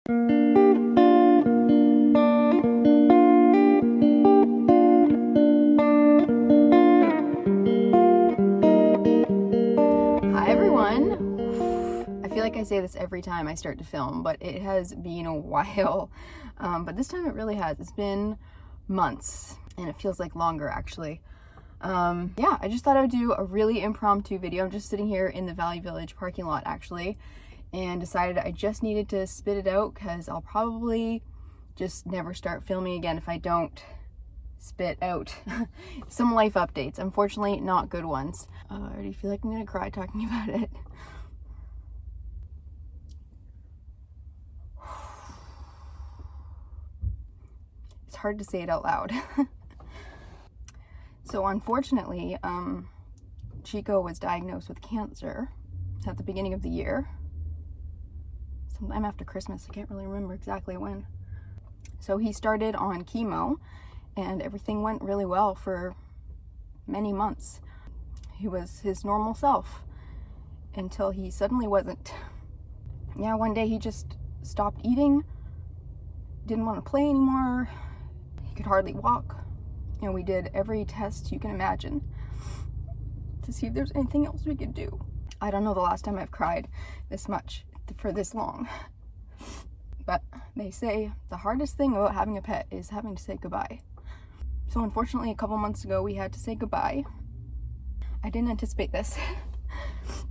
Hi everyone. I feel like I say this every time I start to film, but it has been a while. But this time it really has. It's been months, and it feels like longer actually. Yeah, I just thought I would do a really impromptu video. I'm just sitting here in the Valley Village parking lot actually, and decided I just needed to spit it out because I'll probably just never start filming again if I don't spit out some life updates. Unfortunately, not good ones. I already feel like I'm gonna cry talking about it. It's hard to say it out loud. So unfortunately, Chico was diagnosed with cancer at the beginning of the year. Sometime after Christmas, I can't really remember exactly when. So he started on chemo, and everything went really well for many months. He was his normal self until he suddenly wasn't. Yeah, one day he just stopped eating, didn't want to play anymore, he could hardly walk. And we did every test you can imagine to see if there's anything else we could do. I don't know the last time I've cried this much for this long. But they say the hardest thing about having a pet is having to say goodbye. So unfortunately, a couple months ago, we had to say goodbye. I didn't anticipate this.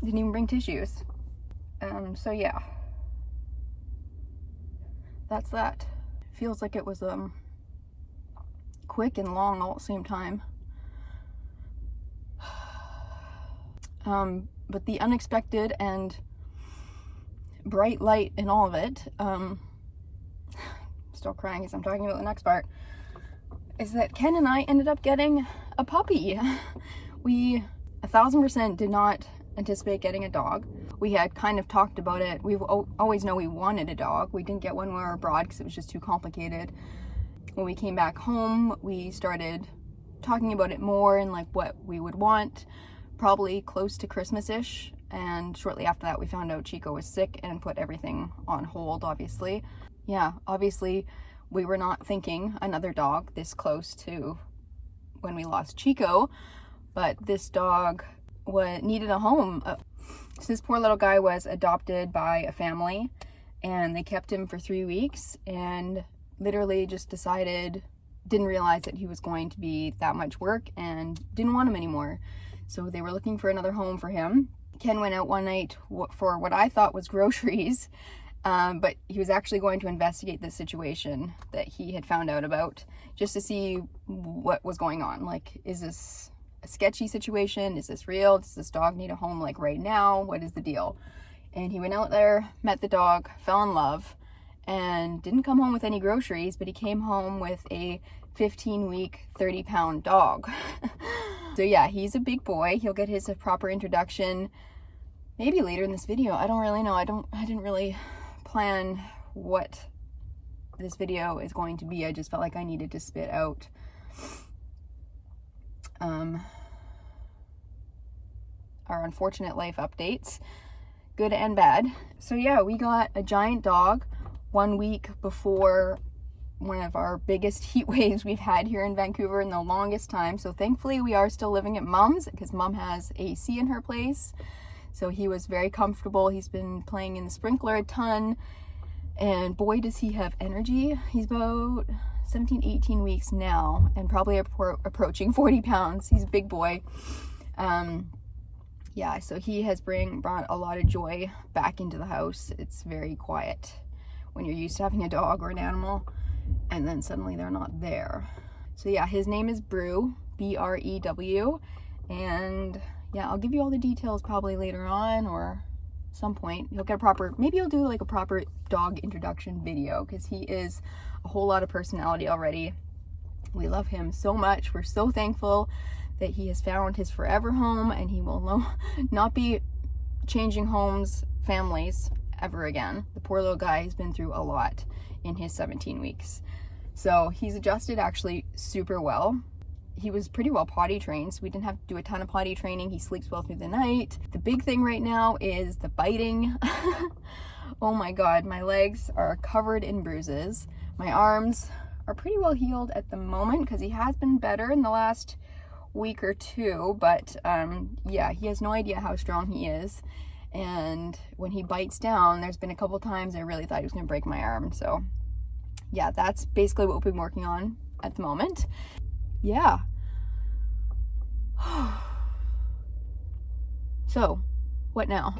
Didn't even bring tissues. So yeah. That's that. Feels like it was quick and long all at the same time. But the unexpected and bright light in all of it, still crying as I'm talking about the next part, is that Ken and I ended up getting a puppy. We 1000% did not anticipate getting a dog. We had kind of talked about it. We've always known we wanted a dog. We didn't get one when we were abroad because it was just too complicated. When we came back home, we started talking about it more and like what we would want, probably close to Christmas-ish. And shortly after that, we found out Chico was sick and put everything on hold, obviously. Yeah, obviously, we were not thinking another dog this close to when we lost Chico, but this dog needed a home. So this poor little guy was adopted by a family, and they kept him for 3 weeks, and literally just didn't realize that he was going to be that much work and didn't want him anymore. So they were looking for another home for him. Ken went out one night for what I thought was groceries, but he was actually going to investigate the situation that he had found out about, just to see what was going on. Like, is this a sketchy situation? Is this real? Does this dog need a home like right now? What is the deal? And he went out there, met the dog, fell in love, and didn't come home with any groceries, but he came home with a 15-week, 30-pound dog. So yeah, he's a big boy. He'll get his proper introduction maybe later in this video. I don't really know. I didn't really plan what this video is going to be. I just felt like I needed to spit out our unfortunate life updates, good and bad. So yeah, we got a giant dog 1 week before one of our biggest heat waves we've had here in Vancouver in the longest time. So thankfully we are still living at Mom's because Mom has AC in her place. So he was very comfortable. He's been playing in the sprinkler a ton, and boy does he have energy. He's about 17, 18 weeks now and probably approaching 40 pounds. He's a big boy. Yeah, so he has brought a lot of joy back into the house. It's very quiet when you're used to having a dog or an animal, and then suddenly they're not there. So yeah, his name is Brew, B-R-E-W, and yeah, I'll give you all the details probably later on or some point. You'll get maybe I'll do like a proper dog introduction video because he is a whole lot of personality already. We love him so much. We're so thankful that he has found his forever home, and he will not be changing families ever again. The poor little guy has been through a lot in his 17 weeks. So he's adjusted actually super well. he was pretty well potty trained, so we didn't have to do a ton of potty training. He sleeps well through the night. The big thing right now is the biting. Oh my god, my legs are covered in bruises. My arms are pretty well healed at the moment because he has been better in the last week or two, but yeah, he has no idea how strong he is. And when he bites down, there's been a couple times I really thought he was gonna break my arm. So yeah, that's basically what we've been working on at the moment. Yeah. So, what now?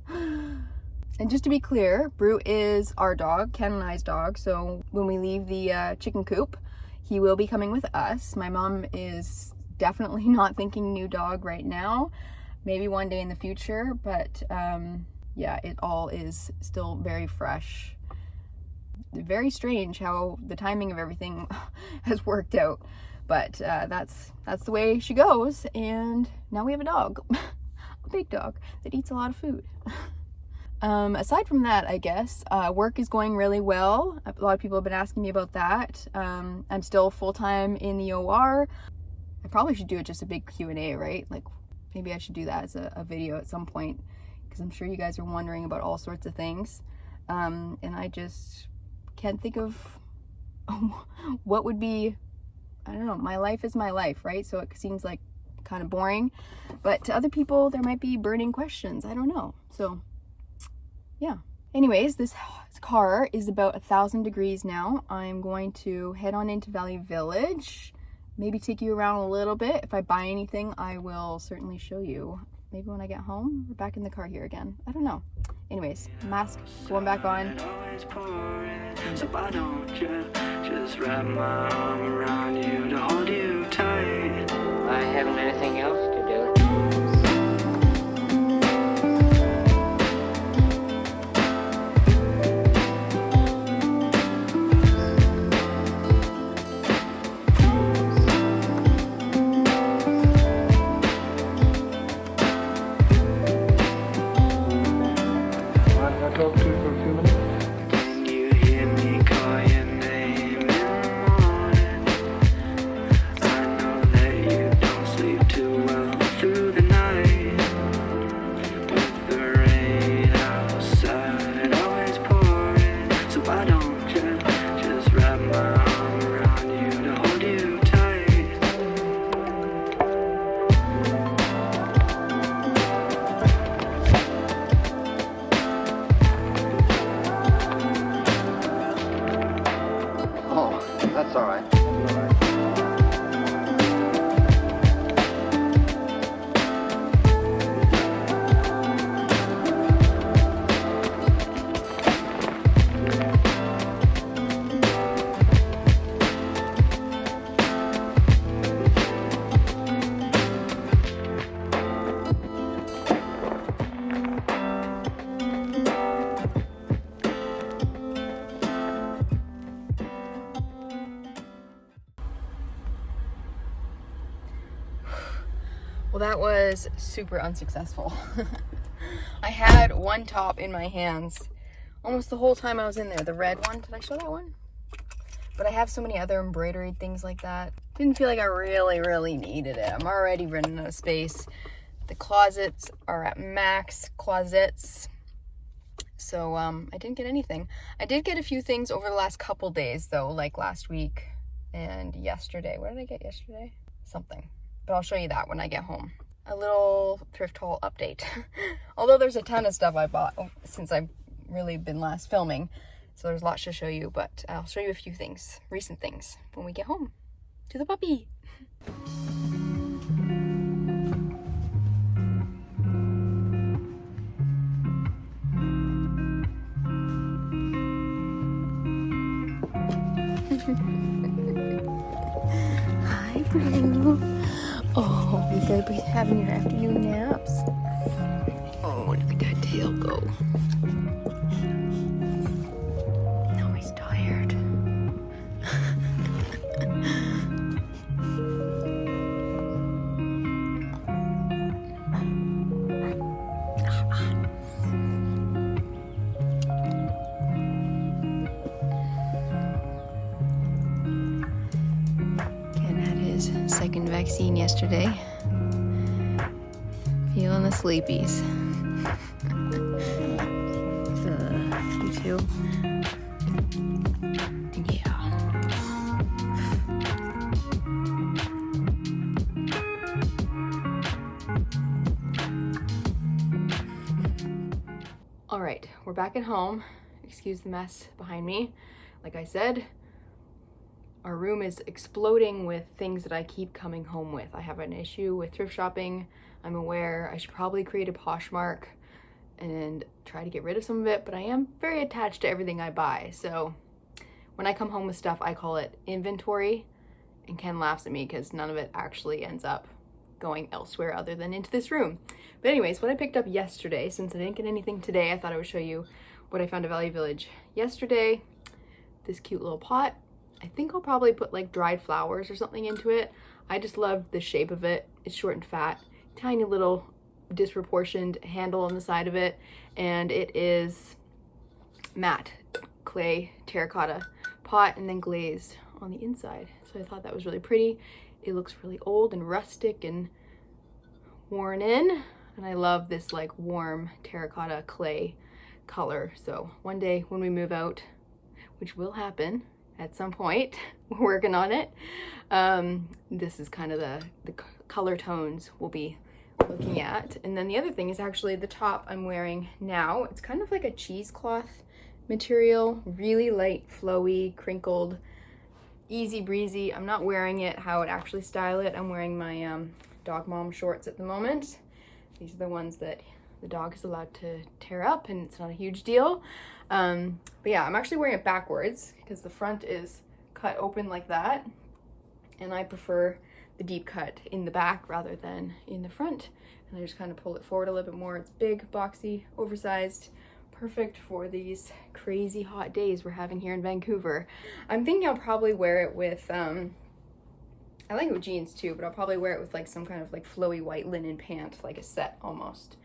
And just to be clear, Brew is our dog, Ken and I's dog. So when we leave the chicken coop, he will be coming with us. My mom is definitely not thinking new dog right now. Maybe one day in the future, but yeah, it all is still very fresh. Very strange how the timing of everything has worked out, but that's the way she goes. And now we have a dog, a big dog that eats a lot of food. Aside from that, I guess work is going really well. A lot of people have been asking me about that. I'm still full-time in the OR. I probably should do it just a big Q&A, right? Like maybe I should do that as a video at some point, because I'm sure you guys are wondering about all sorts of things. And I just can't think of what would be, I don't know, my life is my life, right? So it seems like kind of boring, but to other people there might be burning questions. I don't know. So yeah. Anyways, this car is about 1,000 degrees now. I'm going to head on into Valley Village, maybe take you around a little bit. If I buy anything, I will certainly show you. Maybe when I get home, we're back in the car here again. I don't know. Anyways, mask going back on. So why don't you just wrap my arm around you to hold you tight? I haven't anything else to do. Talk to you for a few minutes. Can you hear me call your name in the morning? I know that you don't sleep too well through the night. With the rain outside always pouring, so why don't you just wrap my arm around you to hold you tight? That's all right. Well, that was super unsuccessful. I had one top in my hands almost the whole time I was in there. The red one. Did I show that one? But I have so many other embroidered things like that. Didn't feel like I really needed it. I'm already running out of space. The closets are at max closets. So I didn't get anything. I did get a few things over the last couple days though, like last week and yesterday. What did I get yesterday? Something. But I'll show you that when I get home. A little thrift haul update. Although there's a ton of stuff I bought since I've really been last filming. So there's lots to show you, but I'll show you a few things, recent things, when we get home to the puppy. Hi, Brew. Oh, you gotta be having your afternoon naps. Oh, look at that tail go. Now he's tired. Ken had his his second vaccine yesterday. Feeling the sleepies. You too? Yeah. All right, we're back at home. Excuse the mess behind me. Like I said, our room is exploding with things that I keep coming home with. I have an issue with thrift shopping. I'm aware I should probably create a Poshmark and try to get rid of some of it, but I am very attached to everything I buy. So when I come home with stuff, I call it inventory, and Ken laughs at me because none of it actually ends up going elsewhere other than into this room. But anyways, what I picked up yesterday, since I didn't get anything today, I thought I would show you what I found at Value Village yesterday. This cute little pot. I think I'll probably put like dried flowers or something into it. I just love the shape of it. It's short and fat, tiny little disproportioned handle on the side of it, and it is matte clay terracotta pot and then glazed on the inside. So I thought that was really pretty. It looks really old and rustic and worn in, and I love this like warm terracotta clay color. So one day when we move out, which will happen at some point, we're working on it, this is kind of the color tones we'll be looking at. And then the other thing is actually the top I'm wearing now. It's kind of like a cheesecloth material, really light, flowy, crinkled, easy breezy. I'm not wearing it how I would actually style it. I'm wearing my dog mom shorts at the moment. These are the ones that the dog is allowed to tear up, and it's not a huge deal. But yeah, I'm actually wearing it backwards because the front is cut open like that, and I prefer the deep cut in the back rather than in the front. And I just kind of pull it forward a little bit more. It's big, boxy, oversized, perfect for these crazy hot days we're having here in Vancouver. I'm thinking I'll probably wear it with, I like it with jeans too, but I'll probably wear it with like some kind of like flowy white linen pant, like a set almost.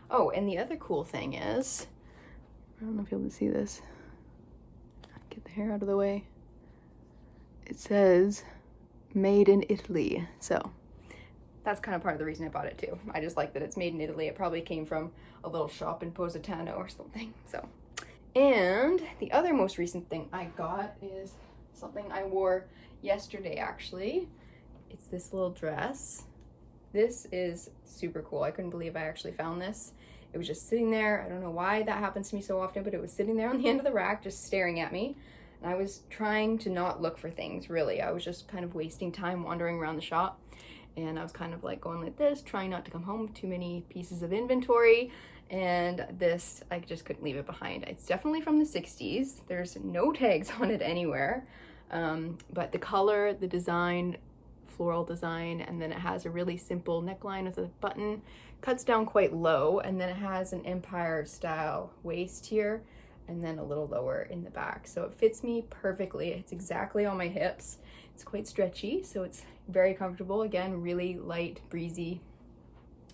Oh, and the other cool thing is, I don't know if you'll be able to see this. Get the hair out of the way. It says made in Italy. So that's kind of part of the reason I bought it too. I just like that it's made in Italy. It probably came from a little shop in Positano or something. So, and the other most recent thing I got is something I wore yesterday actually. It's this little dress. This is super cool. I couldn't believe I actually found this. It was just sitting there. I don't know why that happens to me so often, but it was sitting there on the end of the rack just staring at me. And I was trying to not look for things, really. I was just kind of wasting time wandering around the shop. And I was kind of like going like this, trying not to come home with too many pieces of inventory. And this, I just couldn't leave it behind. It's definitely from the 60s. There's no tags on it anywhere. But the color, the design, floral design, and then it has a really simple neckline with a button, cuts down quite low, and then it has an empire style waist here and then a little lower in the back. So it fits me perfectly. It's exactly on my hips. It's quite stretchy, so it's very comfortable. Again, really light, breezy,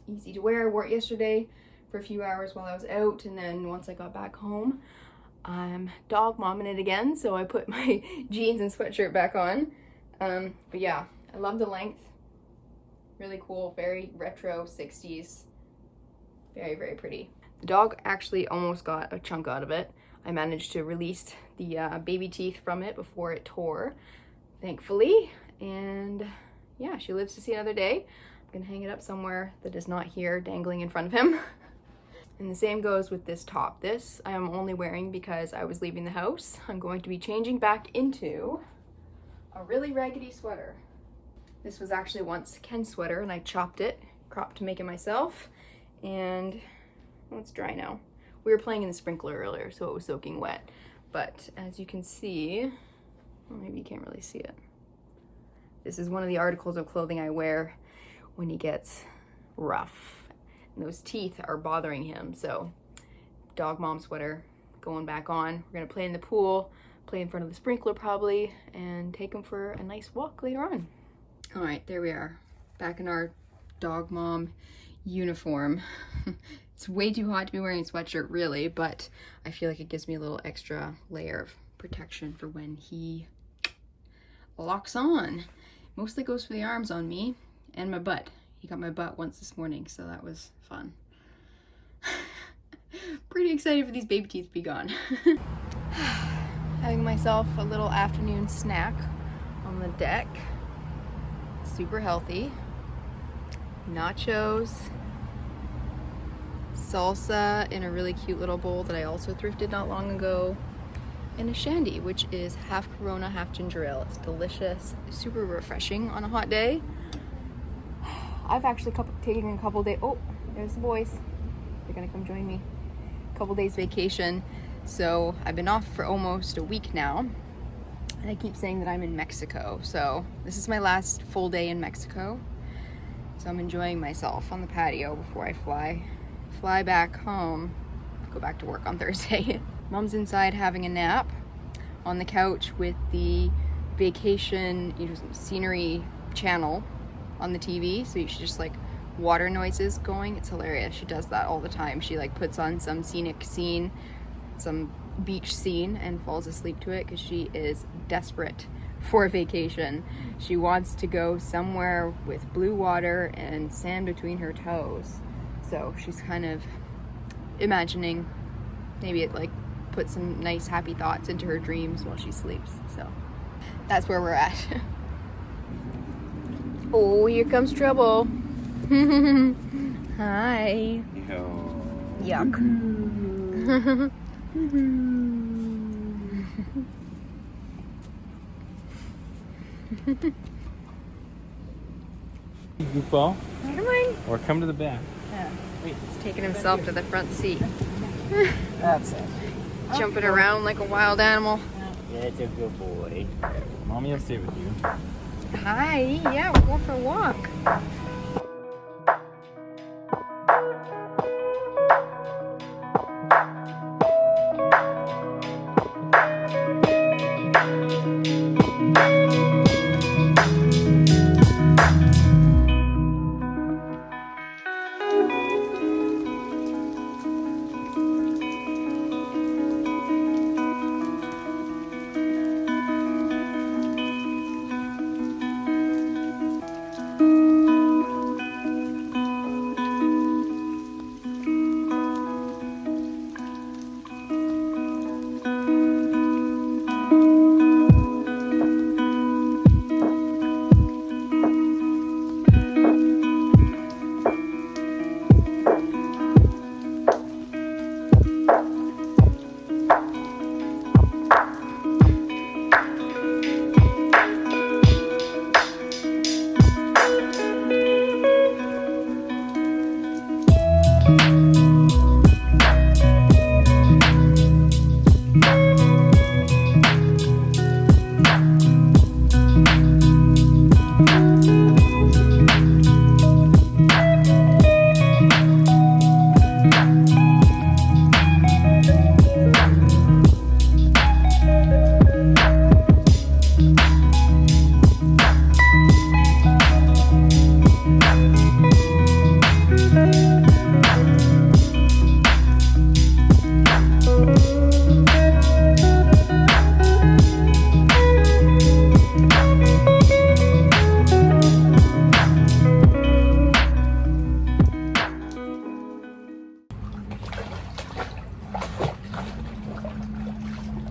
easy to wear. I wore it yesterday for a few hours while I was out, and then once I got back home, I'm dog momming it again, so I put my jeans and sweatshirt back on. But yeah, I love the length. Really cool, very retro 60s. Very, very pretty. The dog actually almost got a chunk out of it. I managed to release the baby teeth from it before it tore, thankfully. And yeah, she lives to see another day. I'm gonna hang it up somewhere that is not here dangling in front of him. And the same goes with this top. This I am only wearing because I was leaving the house. I'm going to be changing back into a really raggedy sweater. This was actually once Ken's sweater, and I chopped it, cropped to make it myself, and well, it's dry now. We were playing in the sprinkler earlier, so it was soaking wet. But as you can see, well, maybe you can't really see it. This is one of the articles of clothing I wear when he gets rough, and those teeth are bothering him. So, dog mom sweater going back on. We're gonna play in the pool, play in front of the sprinkler probably, and take him for a nice walk later on. All right, there we are, back in our dog mom uniform. It's way too hot to be wearing a sweatshirt, really, but I feel like it gives me a little extra layer of protection for when he locks on. Mostly goes for the arms on me and my butt. He got my butt once this morning, so that was fun. Pretty excited for these baby teeth to be gone. Having myself a little afternoon snack on the deck. Super healthy. Nachos, salsa in a really cute little bowl that I also thrifted not long ago, and a shandy, which is half Corona, half ginger ale. It's delicious, super refreshing on a hot day. I've actually taken a couple days. Oh, there's the boys. They're gonna come join me. A couple days vacation. So I've been off for almost a week now. And I keep saying that I'm in Mexico. So this is my last full day in Mexico. So I'm enjoying myself on the patio before I fly back home, go back to work on Thursday. Mom's inside having a nap on the couch with the vacation, scenery channel on the TV. So you should just like water noises going. It's hilarious. She does that all the time. She like puts on some scenic scene, some beach scene, and falls asleep to it because she is desperate for a vacation. She wants to go somewhere with blue water and sand between her toes. So she's kind of imagining maybe it like puts some nice happy thoughts into her dreams while she sleeps. So that's where we're at. Oh, here comes trouble. Hi. Yuck. Goofball. Come on. Or come to the back. Yeah. He's taking himself to the front seat. That's it. Jumping around like a wild animal. That's a good boy. Mommy will stay with you. Hi. Yeah, we're going for a walk.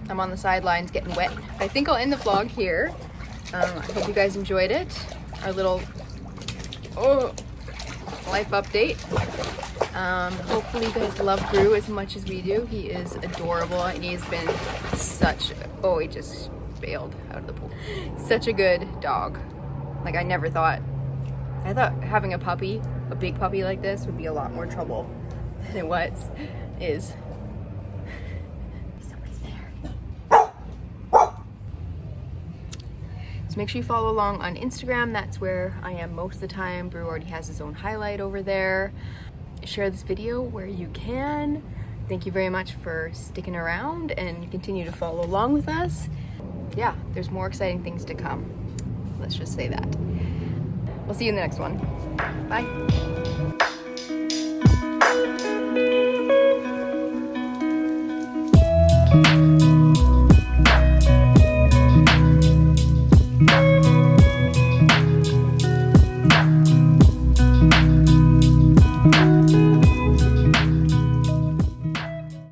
I'm on the sidelines getting wet. I think I'll end the vlog here. I hope you guys enjoyed it. Our little life update. Hopefully you guys love Brew as much as we do. He is adorable and he's been such, he just bailed out of the pool. Such a good dog. Like I thought having a puppy, a big puppy like this would be a lot more trouble than it is. Make sure you follow along on Instagram. That's where I am most of the time. Brew already has his own highlight over there. Share this video where you can. Thank you very much for sticking around and continue to follow along with us. Yeah, there's more exciting things to come. Let's just say that. We'll see you in the next one. Bye.